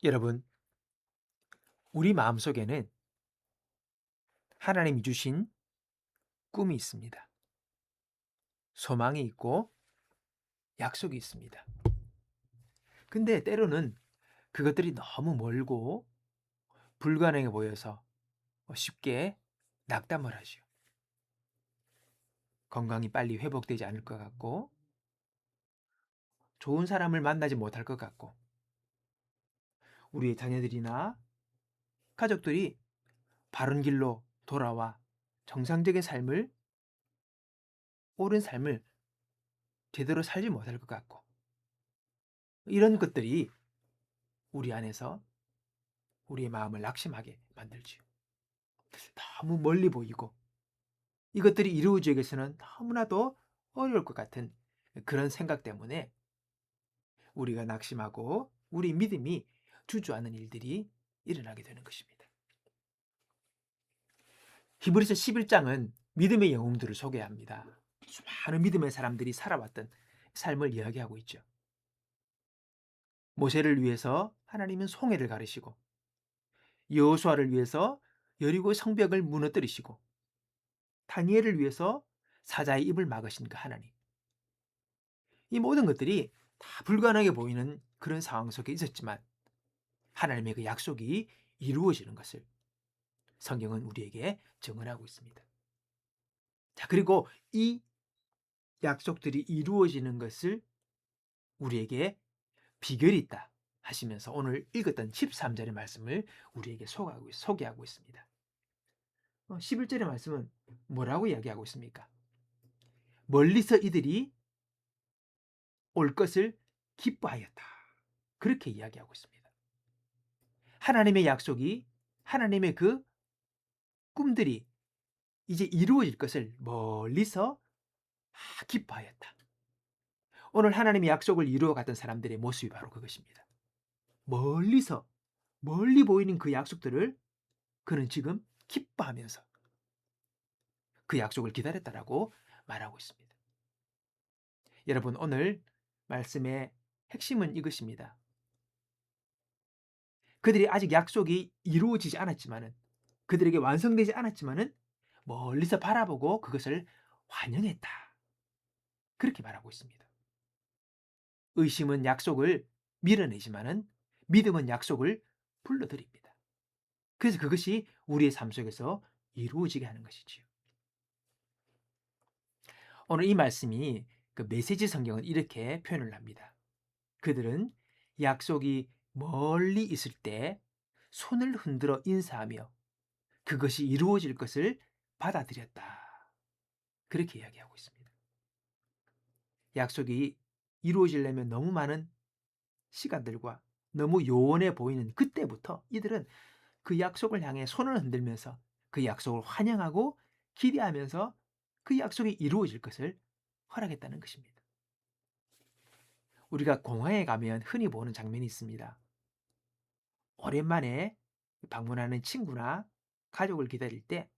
여러분, 우리 마음속에는 하나님이 주신 꿈이 있습니다. 소망이 있고 약속이 있습니다. 근데 때로는 그것들이 너무 멀고 불가능해 보여서 쉽게 낙담을 하죠. 건강이 빨리 회복되지 않을 것 같고, 좋은 사람을 만나지 못할 것 같고, 우리의 자녀들이나 가족들이 바른 길로 돌아와 정상적인 삶을, 옳은 삶을 제대로 살지 못할 것 같고, 이런 것들이 우리 안에서 우리의 마음을 낙심하게 만들지요. 너무 멀리 보이고 이것들이 이루어지기 위해서는 너무나도 어려울 것 같은 그런 생각 때문에 우리가 낙심하고 우리 믿음이 주저하는 일들이 일어나게 되는 것입니다. 히브리서 11장은 믿음의 영웅들을 소개합니다. 수많은 믿음의 사람들이 살아왔던 삶을 이야기하고 있죠. 모세를 위해서 하나님은 송해를 가르시고, 여호수아를 위해서 여리고 성벽을 무너뜨리시고, 다니엘을 위해서 사자의 입을 막으신 그 하나님. 이 모든 것들이 다 불가능해 보이는 그런 상황 속에 있었지만 하나님의 그 약속이 이루어지는 것을 성경은 우리에게 증언하고 있습니다. 자, 그리고 이 약속들이 이루어지는 것을 우리에게 비결이 있다 하시면서 오늘 읽었던 13절의 말씀을 우리에게 소개하고 있습니다. 11절의 말씀은 뭐라고 이야기하고 있습니까? 멀리서 이들이 올 것을 기뻐하였다. 그렇게 이야기하고 있습니다. 하나님의 약속이, 하나님의 그 꿈들이 이제 이루어질 것을 멀리서 기뻐하였다. 오늘 하나님의 약속을 이루어 갔던 사람들의 모습이 바로 그것입니다. 멀리서, 멀리 보이는 그 약속들을 그는 지금 기뻐하면서 그 약속을 기다렸다라고 말하고 있습니다. 여러분, 오늘 말씀의 핵심은 이것입니다. 그들이 아직 약속이 이루어지지 않았지만은, 그들에게 완성되지 않았지만은 멀리서 바라보고 그것을 환영했다. 그렇게 말하고 있습니다. 의심은 약속을 밀어내지만은 믿음은 약속을 불러들입니다. 그래서 그것이 우리의 삶 속에서 이루어지게 하는 것이지요. 오늘 이 말씀이 그 메시지 성경은 이렇게 표현을 합니다. 그들은 약속이 멀리 있을 때 손을 흔들어 인사하며 그것이 이루어질 것을 받아들였다. 그렇게 이야기하고 있습니다. 약속이 이루어지려면 너무 많은 시간들과 너무 요원해 보이는 그때부터 이들은 그 약속을 향해 손을 흔들면서 그 약속을 환영하고 기대하면서 그 약속이 이루어질 것을 허락했다는 것입니다. 우리가 공항에 가면 흔히 보는 장면이 있습니다. 오랜만에 방문하는 친구나 가족을 기다릴 때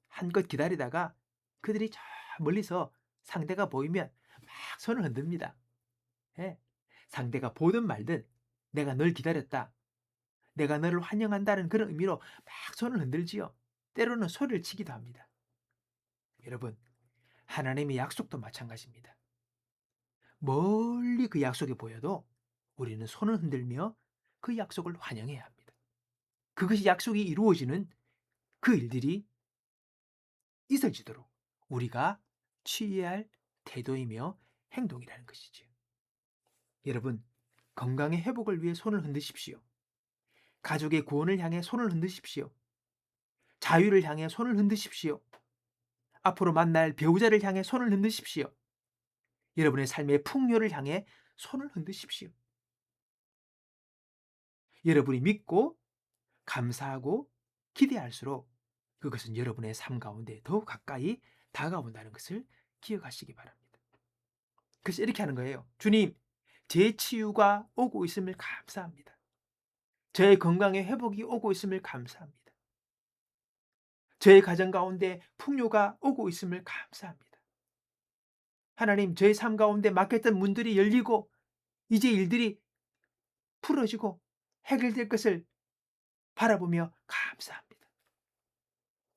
한껏 기다리다가 그들이 저 멀리서 상대가 보이면 막 손을 흔듭니다. 예. 상대가 보든 말든 내가 널 기다렸다, 내가 너를 환영한다는 그런 의미로 막 손을 흔들지요. 때로는 소리를 치기도 합니다. 여러분, 하나님의 약속도 마찬가지입니다. 멀리 그 약속이 보여도 우리는 손을 흔들며 그 약속을 환영해야 합니다. 그것이 약속이 이루어지는 그 일들이 있어지도록 우리가 취해야 할 태도이며 행동이라는 것이지요. 여러분, 건강의 회복을 위해 손을 흔드십시오. 가족의 구원을 향해 손을 흔드십시오. 자유를 향해 손을 흔드십시오. 앞으로 만날 배우자를 향해 손을 흔드십시오. 여러분의 삶의 풍요를 향해 손을 흔드십시오. 여러분이 믿고 감사하고 기대할수록 그것은 여러분의 삶 가운데 더욱 가까이 다가온다는 것을 기억하시기 바랍니다. 그래서 이렇게 하는 거예요. 주님, 제 치유가 오고 있음을 감사합니다. 저의 건강의 회복이 오고 있음을 감사합니다. 저의 가정 가운데 풍요가 오고 있음을 감사합니다. 하나님, 저의 삶 가운데 막혔던 문들이 열리고 이제 일들이 풀어지고 해결될 것을 바라보며 감사합니다.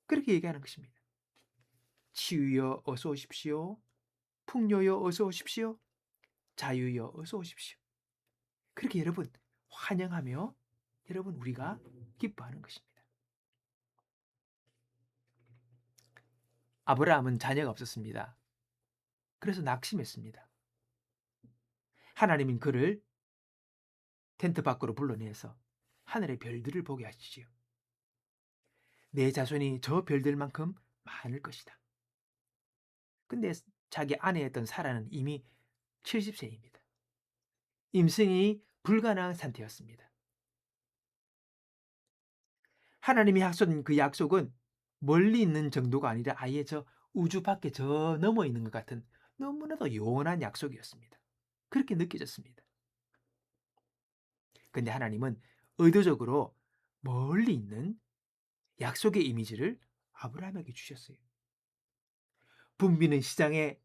그렇게 얘기하는 것입니다. 치유여 어서 오십시오. 풍요여 어서 오십시오. 자유여 어서 오십시오. 그렇게 여러분 환영하며 여러분 우리가 기뻐하는 것입니다. 아브라함은 자녀가 없었습니다. 그래서 낙심했습니다. 하나님은 그를 텐트 밖으로 불러내서 하늘의 별들을 보게 하시지요. 내 자손이 저 별들만큼 많을 것이다. 근데 자기 아내였던 사라는 이미 70세입니다. 임승이 불가능한 상태였습니다. 하나님이 하신 그 약속은 멀리 있는 정도가 아니라 아예 저 우주 밖에 저 넘어 있는 것 같은 너무나도 요원한 약속이었습니다. 그렇게 느껴졌습니다. 근데 하나님은 의도적으로 멀리 있는 약속의 이미지를 아브라함에게 주셨어요. 붐비는 시장에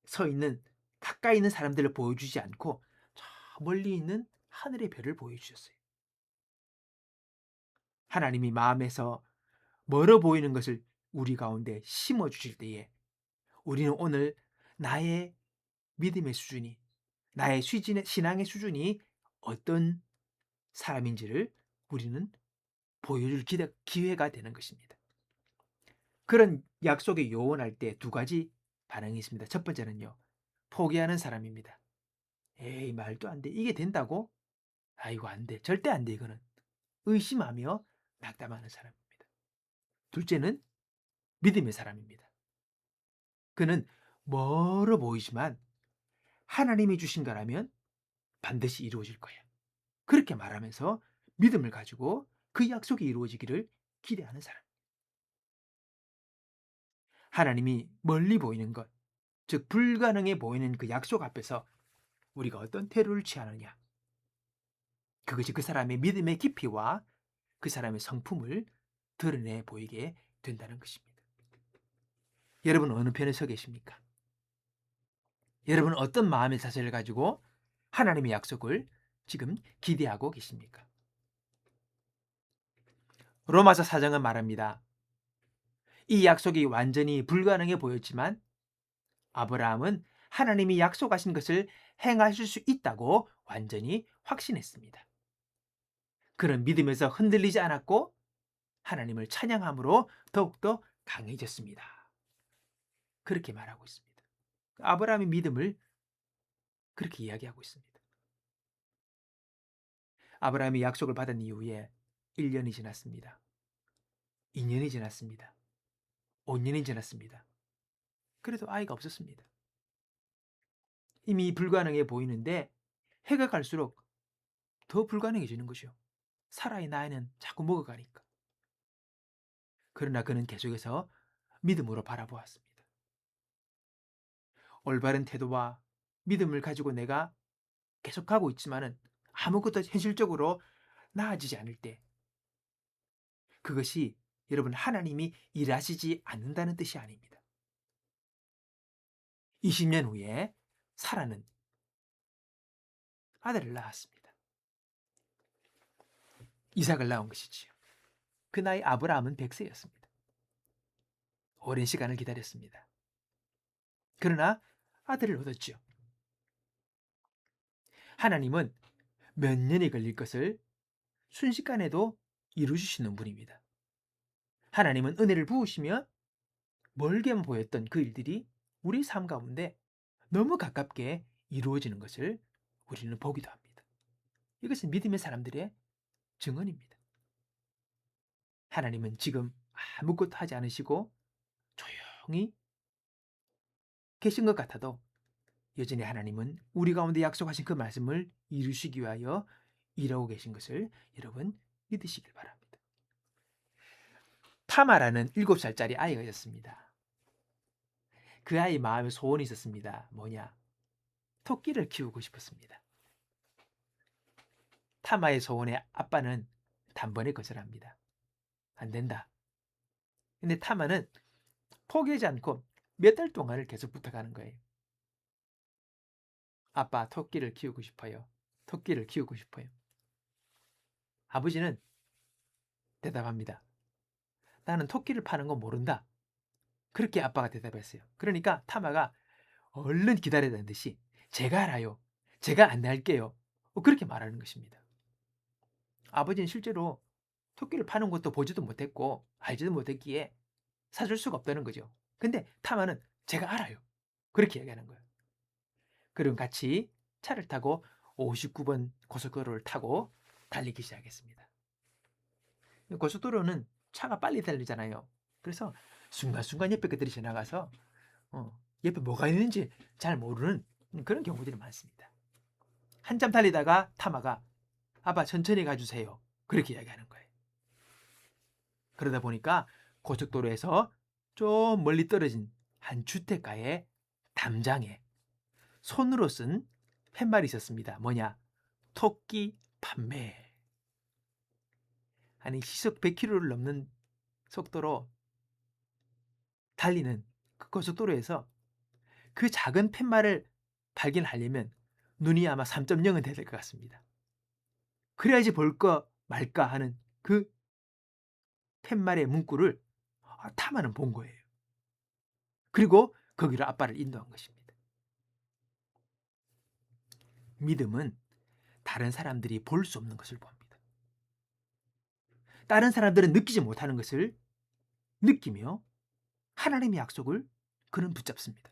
서 있는 가까이 있는 사람들을 보여주지 않고 저 멀리 있는 하늘의 별을 보여주셨어요. 하나님이 마음에서 멀어 보이는 것을 우리 가운데 심어 주실 때에 우리는 오늘 나의 믿음의 수준이, 나의 신앙의 수준이 어떤 사람인지를 우리는 보여줄 기회가 되는 것입니다. 그런 약속에 요원할 때 두 가지 반응이 있습니다. 첫 번째는요, 포기하는 사람입니다. 에이, 말도 안 돼. 이게 된다고? 아이고, 안 돼. 절대 안 돼, 이거는. 의심하며 낙담하는 사람입니다. 둘째는 믿음의 사람입니다. 그는 멀어 보이지만 하나님이 주신 거라면 반드시 이루어질 거야. 그렇게 말하면서 믿음을 가지고 그 약속이 이루어지기를 기대하는 사람. 하나님이 멀리 보이는 것, 즉 불가능해 보이는 그 약속 앞에서 우리가 어떤 태도를 취하느냐. 그것이 그 사람의 믿음의 깊이와 그 사람의 성품을 드러내 보이게 된다는 것입니다. 여러분 어느 편에 서 계십니까? 여러분은 어떤 마음의 자세를 가지고 하나님의 약속을 지금 기대하고 계십니까? 로마서 4장은 말합니다. 이 약속이 완전히 불가능해 보였지만 아브라함은 하나님이 약속하신 것을 행하실 수 있다고 완전히 확신했습니다. 그는 믿음에서 흔들리지 않았고 하나님을 찬양함으로 더욱더 강해졌습니다. 그렇게 말하고 있습니다. 아브라함의 믿음을 그렇게 이야기하고 있습니다. 아브라함이 약속을 받은 이후에 1년이 지났습니다. 2년이 지났습니다. 5년이 지났습니다. 그래도 아이가 없었습니다. 이미 불가능해 보이는데 해가 갈수록 더 불가능해지는 것이요. 사라의 나이는 자꾸 먹어가니까. 그러나 그는 계속해서 믿음으로 바라보았습니다. 올바른 태도와 믿음을 가지고 내가 계속하고 있지만은 아무것도 현실적으로 나아지지 않을 때 그것이 여러분 하나님이 일하시지 않는다는 뜻이 아닙니다. 20년 후에 사라는 아들을 낳았습니다. 이삭을 낳은 것이지요. 그 나이 아브라함은 100세였습니다. 오랜 시간을 기다렸습니다. 그러나 아들을 얻었지요. 하나님은 몇 년이 걸릴 것을 순식간에도 이루어주시는 분입니다. 하나님은 은혜를 부으시면 멀게만 보였던 그 일들이 우리 삶 가운데 너무 가깝게 이루어지는 것을 우리는 보기도 합니다. 이것은 믿음의 사람들의 증언입니다. 하나님은 지금 아무것도 하지 않으시고 조용히 계신 것 같아도 여전히 하나님은 우리 가운데 약속하신 그 말씀을 이루시기 위하여 일하고 계신 것을 여러분 믿으시길 바랍니다. 타마라는 7살짜리 아이가 있었습니다. 그 아이 마음에 소원이 있었습니다. 뭐냐? 토끼를 키우고 싶었습니다. 타마의 소원에 아빠는 단번에 거절합니다. 안 된다. 근데 타마는 포기하지 않고 몇 달 동안을 계속 부탁하는 거예요. 아빠, 토끼를 키우고 싶어요. 토끼를 키우고 싶어요. 아버지는 대답합니다. 나는 토끼를 파는 건 모른다. 그렇게 아빠가 대답했어요. 그러니까 타마가 얼른 기다리라는 듯이 제가 알아요. 제가 안내할게요. 그렇게 말하는 것입니다. 아버지는 실제로 토끼를 파는 것도 보지도 못했고 알지도 못했기에 사줄 수가 없다는 거죠. 근데 타마는 제가 알아요. 그렇게 얘기하는 거예요. 그럼 같이 차를 타고 59번 고속도로를 타고 달리기 시작했습니다. 고속도로는 차가 빨리 달리잖아요. 그래서 순간순간 옆에 것들이 지나가서 옆에 뭐가 있는지 잘 모르는 그런 경우들이 많습니다. 한참 달리다가 타마가 아빠 천천히 가주세요. 그렇게 이야기하는 거예요. 그러다 보니까 고속도로에서 좀 멀리 떨어진 한 주택가의 담장에 손으로 쓴 팻말이 있었습니다. 뭐냐? 토끼 판매. 아니 시속 100km를 넘는 속도로 달리는 그 고속도로에서 그 작은 팻말을 발견하려면 눈이 아마 3.0은 돼야 될 것 같습니다. 그래야지 볼까 말까 하는 그 팻말의 문구를 타마는 본 거예요. 그리고 거기로 아빠를 인도한 것입니다. 믿음은 다른 사람들이 볼 수 없는 것을 봅니다. 다른 사람들은 느끼지 못하는 것을 느끼며 하나님의 약속을 그는 붙잡습니다.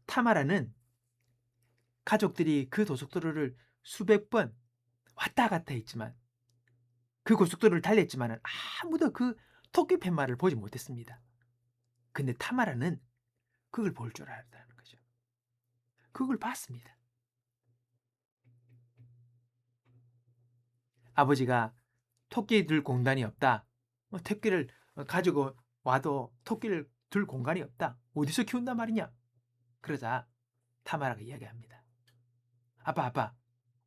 타마라는 가족들이 그 고속도로를 수백 번 왔다 갔다 했지만 그 고속도로를 달렸지만 아무도 그 토끼 팻말을 보지 못했습니다. 근데 타마라는 그걸 볼 줄 알았다는 거죠. 그걸 봤습니다. 아버지가 토끼 둘 공간이 없다. 토끼를 가지고 와도 토끼를 둘 공간이 없다. 어디서 키운단 말이냐? 그러자 타마라가 이야기합니다. 아빠,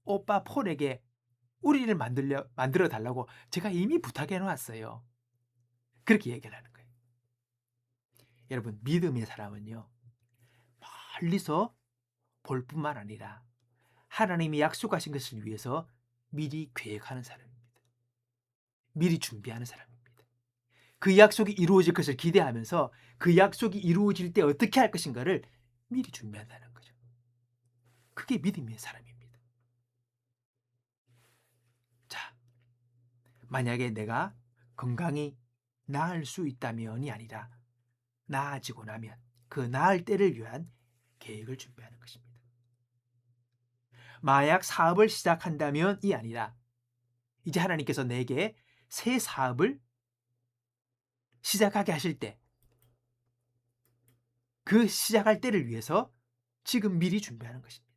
오빠 폴에게 우리를 만들어 달라고 제가 이미 부탁해 놓았어요. 그렇게 얘기를 하는 거예요. 여러분, 믿음의 사람은요, 멀리서 볼 뿐만 아니라 하나님이 약속하신 것을 위해서 미리 계획하는 사람입니다. 미리 준비하는 사람입니다. 그 약속이 이루어질 것을 기대하면서 그 약속이 이루어질 때 어떻게 할 것인가를 미리 준비한다는 거죠. 그게 믿음의 사람입니다. 자, 만약에 내가 건강히 나을 수 있다면이 아니라 나아지고 나면 그 나을 때를 위한 계획을 준비하는 것입니다. 마약 사업을 시작한다면이 아니라 이제 하나님께서 내게 새 사업을 시작하게 하실 때 그 시작할 때를 위해서 지금 미리 준비하는 것입니다.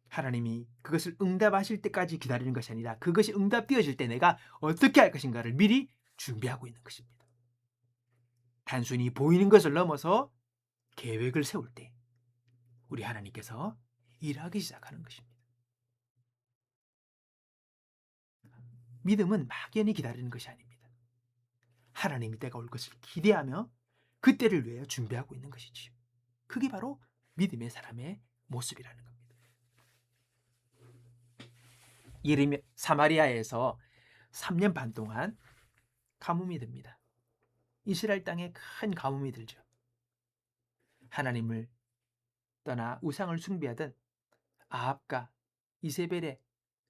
하나님이 그것을 응답하실 때까지 기다리는 것이 아니라 그것이 응답되어질 때 내가 어떻게 할 것인가를 미리 준비하고 있는 것입니다. 단순히 보이는 것을 넘어서 계획을 세울 때 우리 하나님께서 일하기 시작하는 것입니다. 믿음은 막연히 기다리는 것이 아닙니다. 하나님이 때가 올 것을 기대하며 그 때를 위해 준비하고 있는 것이지요. 그게 바로 믿음의 사람의 모습이라는 겁니다. 예레미야 사마리아에서 3년 반 동안 가뭄이 듭니다. 이스라엘 땅에 큰 가뭄이 들죠. 하나님을 떠나 우상을 숭배하던 아합과 이세벨의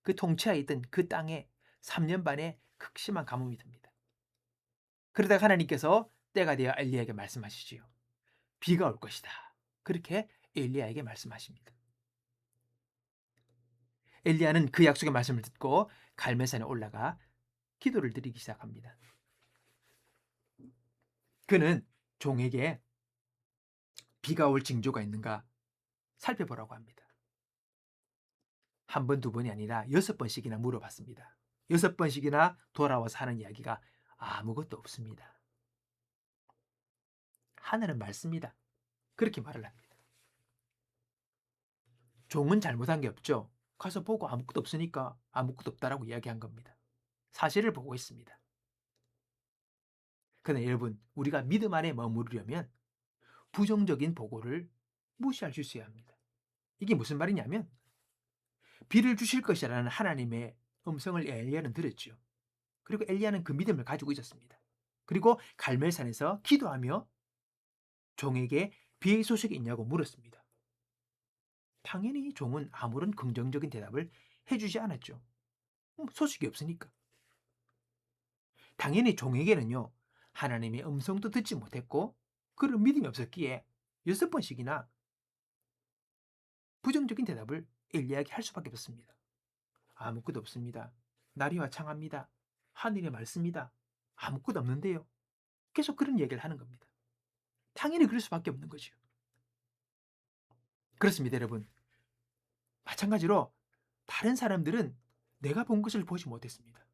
그 통치하에 있던 그 땅에 3년 반의 극심한 가뭄이 듭니다. 그러다가 하나님께서 때가 되어 엘리야에게 말씀하시지요. 비가 올 것이다. 그렇게 엘리야에게 말씀하십니다. 엘리야는 그 약속의 말씀을 듣고 갈멜산에 올라가 기도를 드리기 시작합니다. 그는 종에게 비가 올 징조가 있는가 살펴보라고 합니다. 한 번, 두 번이 아니라 6번씩이나 물어봤습니다. 6번씩이나 돌아와서 하는 이야기가 아무것도 없습니다. 하늘은 맑습니다. 그렇게 말을 합니다. 종은 잘못한 게 없죠. 가서 보고 아무것도 없으니까 아무것도 없다라고 이야기한 겁니다. 사실을 보고 있습니다. 그러나 여러분, 우리가 믿음 안에 머무르려면 부정적인 보고를 무시할 수 있어야 합니다. 이게 무슨 말이냐면 비를 주실 것이라는 하나님의 음성을 엘리야는 들었죠. 그리고 엘리야는 그 믿음을 가지고 있었습니다. 그리고 갈멜산에서 기도하며 종에게 비의 소식이 있냐고 물었습니다. 당연히 종은 아무런 긍정적인 대답을 해주지 않았죠. 소식이 없으니까. 당연히 종에게는요, 하나님의 음성도 듣지 못했고 그런 믿음이 없었기에 6번씩이나 부정적인 대답을 엘리야에게 할 수밖에 없었습니다. 아무것도 없습니다. 날이 화창합니다. 하늘이 맑습니다. 아무것도 없는데요. 계속 그런 얘기를 하는 겁니다. 당연히 그럴 수밖에 없는 거죠. 그렇습니다, 여러분. 마찬가지로 다른 사람들은 내가 본 것을 보지 못했습니다.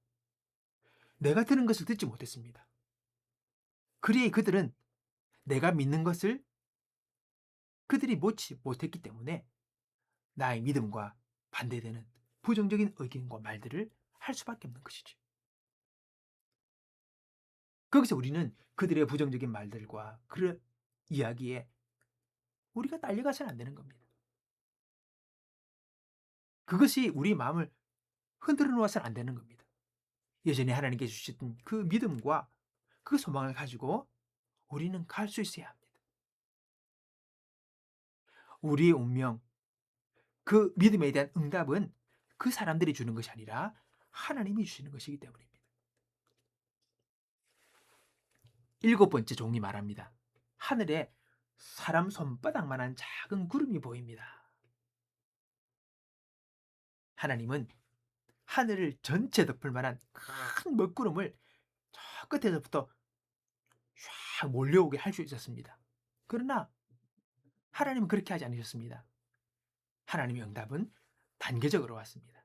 내가 들은 것을 듣지 못했습니다. 그리에 그들은 내가 믿는 것을 그들이 못치 못했기 때문에 나의 믿음과 반대되는 부정적인 의견과 말들을 할 수밖에 없는 것이죠. 거기서 우리는 그들의 부정적인 말들과 그런 이야기에 우리가 딸려가서는 안 되는 겁니다. 그것이 우리 마음을 흔들어 놓아서는 안 되는 겁니다. 여전히 하나님께 주셨던 그 믿음과 그 소망을 가지고 우리는 갈 수 있어야 합니다. 우리의 운명, 그 믿음에 대한 응답은 그 사람들이 주는 것이 아니라 하나님이 주시는 것이기 때문입니다. 7번째 종이 말합니다. 하늘에 사람 손바닥만한 작은 구름이 보입니다. 하나님은 하늘을 전체 덮을 만한 큰 먹구름을 저 끝에서부터 쫙 몰려오게 할 수 있었습니다. 그러나 하나님은 그렇게 하지 않으셨습니다. 하나님의 응답은 단계적으로 왔습니다.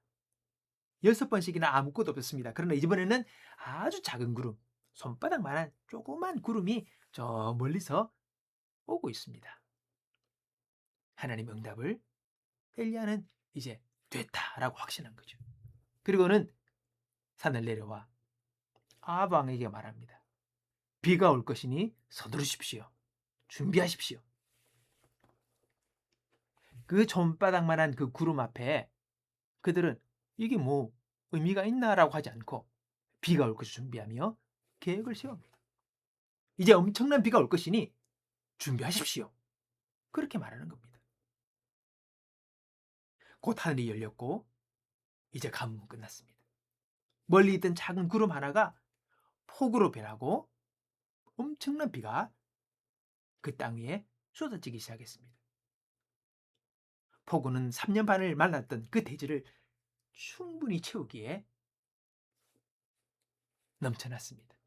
6번씩이나 아무것도 없었습니다. 그러나 이번에는 아주 작은 구름, 손바닥만한 조그만 구름이 저 멀리서 오고 있습니다. 하나님의 응답을 엘리야는 이제 됐다라고 확신한 거죠. 그리고는 산을 내려와 아합 왕에게 말합니다. 비가 올 것이니 서두르십시오. 준비하십시오. 그 손바닥만한 그 구름 앞에 그들은 이게 뭐 의미가 있나라고 하지 않고 비가 올 것을 준비하며 계획을 세웁니다. 이제 엄청난 비가 올 것이니 준비하십시오. 그렇게 말하는 겁니다. 곧 하늘이 열렸고 이제 가뭄은 끝났습니다. 멀리 있던 작은 구름 하나가 폭우로 변하고 엄청난 비가 그 땅 위에 쏟아지기 시작했습니다. 폭우는 3년 반을 말랐던 그 대지를 충분히 채우기에 넘쳐났습니다.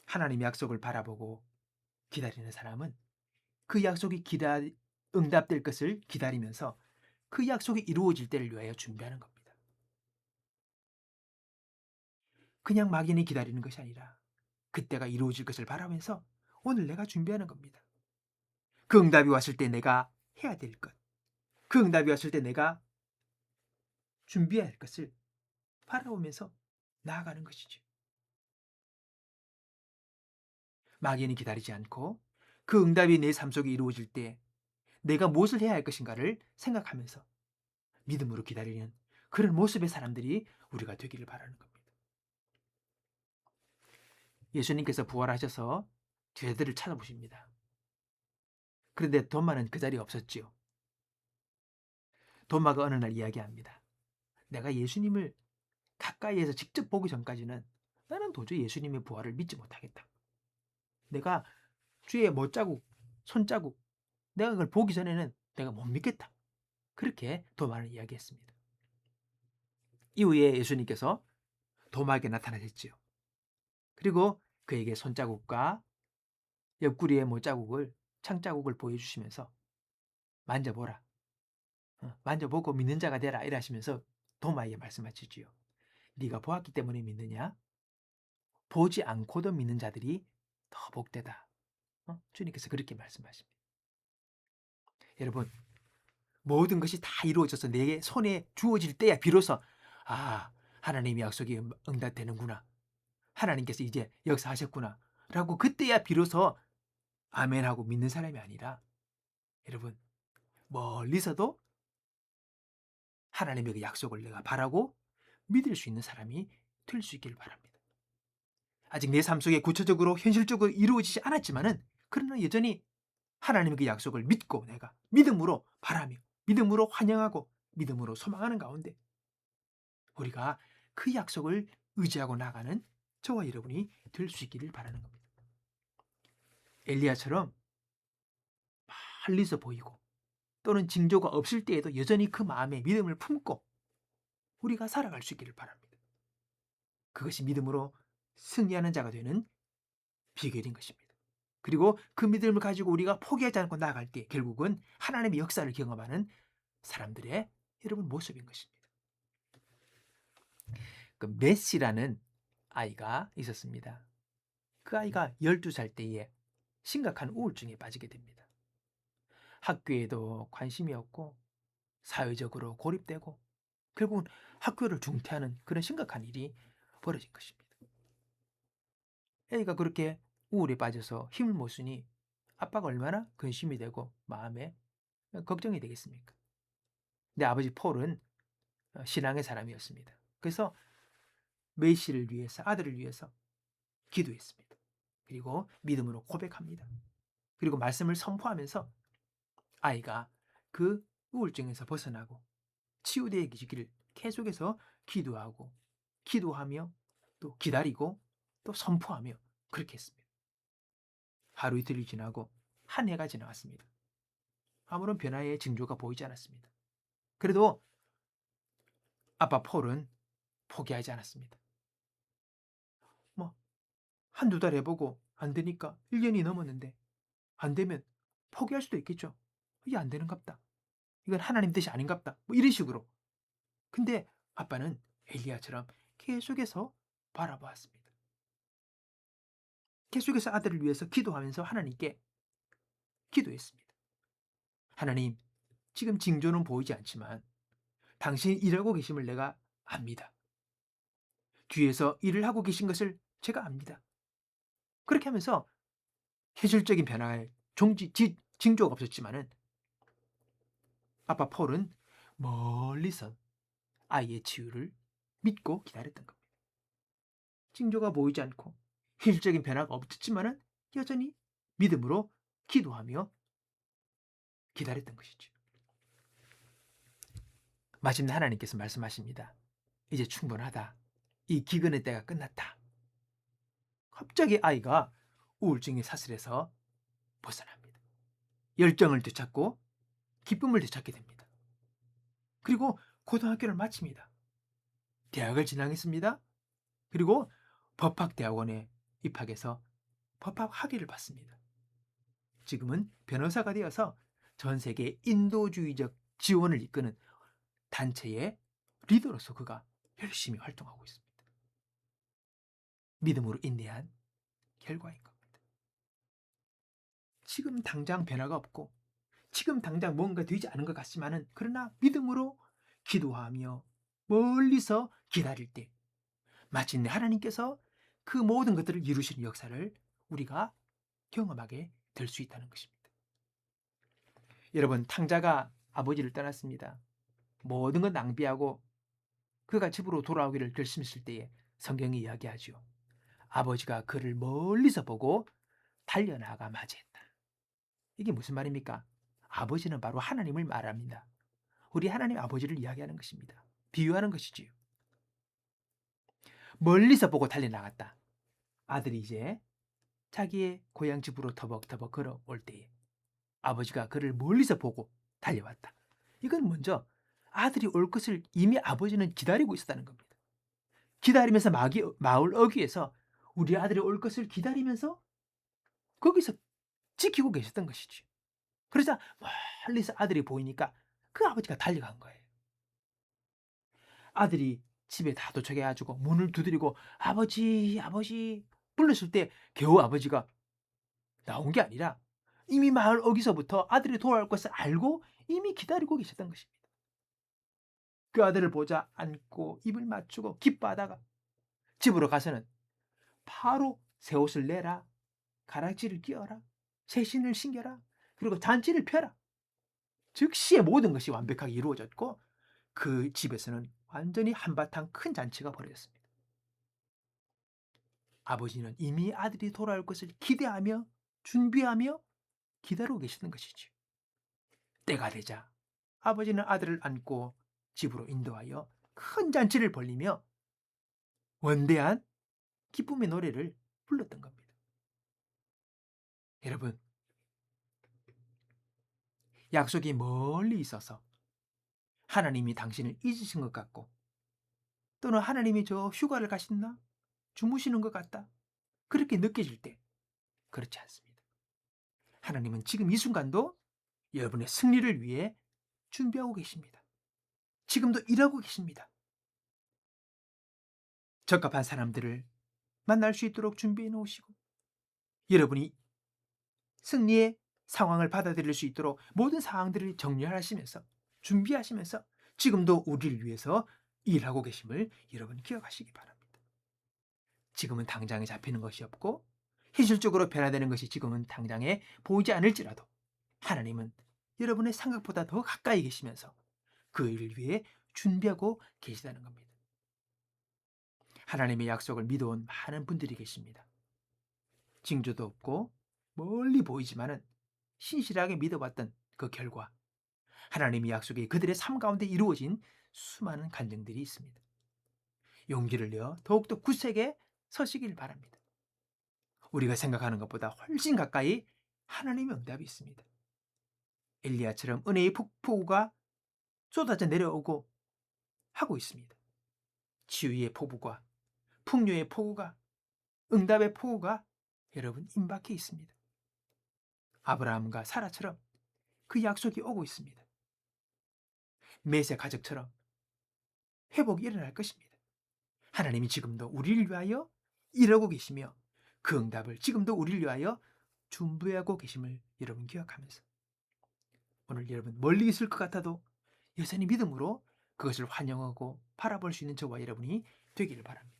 하나님의 약속을 바라보고 기다리는 사람은 그 약속이 응답될 것을 기다리면서 그 약속이 이루어질 때를 위하여 준비하는 겁니다. 그냥 막연히 기다리는 것이 아니라 그때가 이루어질 것을 바라면서 오늘 내가 준비하는 겁니다. 그 응답이 왔을 때 내가 해야 될 것, 그 응답이 왔을 때 내가 준비해야 할 것을 바라보면서 나아가는 것이죠. 막연히 기다리지 않고 그 응답이 내 삶 속에 이루어질 때 내가 무엇을 해야 할 것인가를 생각하면서 믿음으로 기다리는 그런 모습의 사람들이 우리가 되기를 바라는 겁니다. 예수님께서 부활하셔서 죄들을 찾아보십니다. 그런데 도마는 그 자리에 없었지요. 도마가 어느 날 이야기합니다. 내가 예수님을 가까이에서 직접 보기 전까지는 나는 도저히 예수님의 부활을 믿지 못하겠다. 내가 주의 못자국, 손자국, 내가 그걸 보기 전에는 내가 못 믿겠다. 그렇게 도마는 이야기했습니다. 이후에 예수님께서 도마에게 나타나셨지요. 그리고 그에게 손자국과 옆구리의 못자국을, 창자국을 보여주시면서 만져보라. 만져보고 믿는 자가 되라. 이러시면서 도마에게 말씀하시지요. 네가 보았기 때문에 믿느냐? 보지 않고도 믿는 자들이 더 복되다. 주님께서 그렇게 말씀하십니다. 여러분, 모든 것이 다 이루어져서 내 손에 주어질 때야 비로소 하나님의 약속이 응답되는구나. 하나님께서 이제 역사하셨구나. 라고 그때야 비로소 아멘하고 믿는 사람이 아니라 여러분 멀리서도 하나님의 그 약속을 내가 바라고 믿을 수 있는 사람이 될 수 있기를 바랍니다. 아직 내 삶 속에 구체적으로 현실적으로 이루어지지 않았지만은 그러나 여전히 하나님의 그 약속을 믿고 내가 믿음으로 바라며 믿음으로 환영하고 믿음으로 소망하는 가운데 우리가 그 약속을 의지하고 나가는 저와 여러분이 될 수 있기를 바라는 겁니다. 엘리야처럼 멀리서 보이고 또는 징조가 없을 때에도 여전히 그 마음에 믿음을 품고 우리가 살아갈 수 있기를 바랍니다. 그것이 믿음으로 승리하는 자가 되는 비결인 것입니다. 그리고 그 믿음을 가지고 우리가 포기하지 않고 나아갈 때 결국은 하나님의 역사를 경험하는 사람들의 여러분 모습인 것입니다. 그 메시라는 아이가 있었습니다. 그 아이가 12살 때에 심각한 우울증에 빠지게 됩니다. 학교에도 관심이 없고 사회적으로 고립되고 결국은 학교를 중퇴하는 그런 심각한 일이 벌어진 것입니다. 애가 그렇게 우울에 빠져서 힘을 못 쓰니 아빠가 얼마나 근심이 되고 마음에 걱정이 되겠습니까? 내 아버지 폴은 신앙의 사람이었습니다. 그래서 메시를 위해서 아들을 위해서 기도했습니다. 그리고 믿음으로 고백합니다. 그리고 말씀을 선포하면서 아이가 그 우울증에서 벗어나고 치유되기를 계속해서 기도하며 또 기다리고 또 선포하며 그렇게 했습니다. 하루 이틀이 지나고 한 해가 지나갔습니다. 아무런 변화의 징조가 보이지 않았습니다. 그래도 아빠 폴은 포기하지 않았습니다. 뭐 한두 달 해보고 안 되니까 1년이 넘었는데 안 되면 포기할 수도 있겠죠. 이게 안 되는갑다. 이건 하나님 뜻이 아닌갑다. 뭐 이런 식으로. 근데 아빠는 엘리야처럼 계속해서 바라보았습니다. 계속해서 아들을 위해서 기도하면서 하나님께 기도했습니다. 하나님, 지금 징조는 보이지 않지만 당신이 일하고 계심을 내가 압니다. 뒤에서 일을 하고 계신 것을 제가 압니다. 그렇게 하면서 현실적인 변화의 징조가 없었지만은 아빠 폴은 멀리서 아이의 치유를 믿고 기다렸던 겁니다. 징조가 보이지 않고 현실적인 변화가 없었지만은 여전히 믿음으로 기도하며 기다렸던 것이죠. 마침내 하나님께서 말씀하십니다. 이제 충분하다. 이 기근의 때가 끝났다. 갑자기 아이가 우울증의 사슬에서 벗어납니다. 열정을 되찾고 기쁨을 되찾게 됩니다. 그리고 고등학교를 마칩니다. 대학을 진학했습니다. 그리고 법학대학원에 입학해서 법학 학위를 받습니다. 지금은 변호사가 되어서 전 세계 인도주의적 지원을 이끄는 단체의 리더로서 그가 열심히 활동하고 있습니다. 믿음으로 인내한 결과인 겁니다. 지금 당장 변화가 없고 지금 당장 뭔가 되지 않은 것 같지만은 그러나 믿음으로 기도하며 멀리서 기다릴 때 마침내 하나님께서 그 모든 것들을 이루시는 역사를 우리가 경험하게 될 수 있다는 것입니다. 여러분, 탕자가 아버지를 떠났습니다. 모든 걸 낭비하고 그가 집으로 돌아오기를 결심했을 때에 성경이 이야기하죠. 아버지가 그를 멀리서 보고 달려나가 맞이했다. 이게 무슨 말입니까? 아버지는 바로 하나님을 말합니다. 우리 하나님 아버지를 이야기하는 것입니다. 비유하는 것이지요. 멀리서 보고 달려나갔다. 아들이 이제 자기의 고향 집으로 터벅터벅 걸어올 때에 아버지가 그를 멀리서 보고 달려왔다. 이건 먼저 아들이 올 것을 이미 아버지는 기다리고 있었다는 겁니다. 기다리면서 마을 어귀에서 우리 아들이 올 것을 기다리면서 거기서 지키고 계셨던 것이지. 그러자 멀리서 아들이 보이니까 그 아버지가 달려간 거예요. 아들이 집에 다 도착해가지고 문을 두드리고 아버지 아버지 불렀을 때 겨우 아버지가 나온 게 아니라 이미 마을 어귀서부터 아들이 돌아올 것을 알고 이미 기다리고 계셨던 것입니다. 그 아들을 보자 안고 입을 맞추고 기뻐하다가 집으로 가서는 바로 새 옷을 내라, 가락지를 끼워라, 새 신을 신겨라, 그리고 잔치를 펴라. 즉시에 모든 것이 완벽하게 이루어졌고 그 집에서는 완전히 한바탕 큰 잔치가 벌어졌습니다. 아버지는 이미 아들이 돌아올 것을 기대하며 준비하며 기다리고 계시는 것이지요. 때가 되자 아버지는 아들을 안고 집으로 인도하여 큰 잔치를 벌리며 원대한 기쁨의 노래를 불렀던 겁니다. 여러분, 약속이 멀리 있어서 하나님이 당신을 잊으신 것 같고, 또는 하나님이 저 휴가를 가셨나? 주무시는 것 같다. 그렇게 느껴질 때 그렇지 않습니다. 하나님은 지금 이 순간도 여러분의 승리를 위해 준비하고 계십니다. 지금도 일하고 계십니다. 적합한 사람들을 만날 수 있도록 준비해 놓으시고, 여러분이 승리의 상황을 받아들일 수 있도록 모든 상황들을 정리하시면서 준비하시면서 지금도 우리를 위해서 일하고 계심을 여러분 기억하시기 바랍니다. 지금은 당장에 잡히는 것이 없고 현실적으로 변화되는 것이 지금은 당장에 보이지 않을지라도 하나님은 여러분의 생각보다 더 가까이 계시면서 그 일을 위해 준비하고 계시다는 겁니다. 하나님의 약속을 믿어온 많은 분들이 계십니다. 징조도 없고 멀리 보이지만은 신실하게 믿어봤던 그 결과 하나님의 약속이 그들의 삶 가운데 이루어진 수많은 간증들이 있습니다. 용기를 내어 더욱더 굳세게 서시길 바랍니다. 우리가 생각하는 것보다 훨씬 가까이 하나님의 응답이 있습니다. 엘리야처럼 은혜의 폭포가 쏟아져 내려오고 하고 있습니다. 치유의 폭우가, 풍요의 폭우가, 응답의 폭우가 여러분 임박해 있습니다. 아브라함과 사라처럼 그 약속이 오고 있습니다. 메세 가족처럼 회복이 일어날 것입니다. 하나님이 지금도 우리를 위하여 일하고 계시며 그 응답을 지금도 우리를 위하여 준비하고 계심을 여러분 기억하면서 오늘 여러분 멀리 있을 것 같아도 여전히 믿음으로 그것을 환영하고 바라볼 수 있는 저와 여러분이 되기를 바랍니다.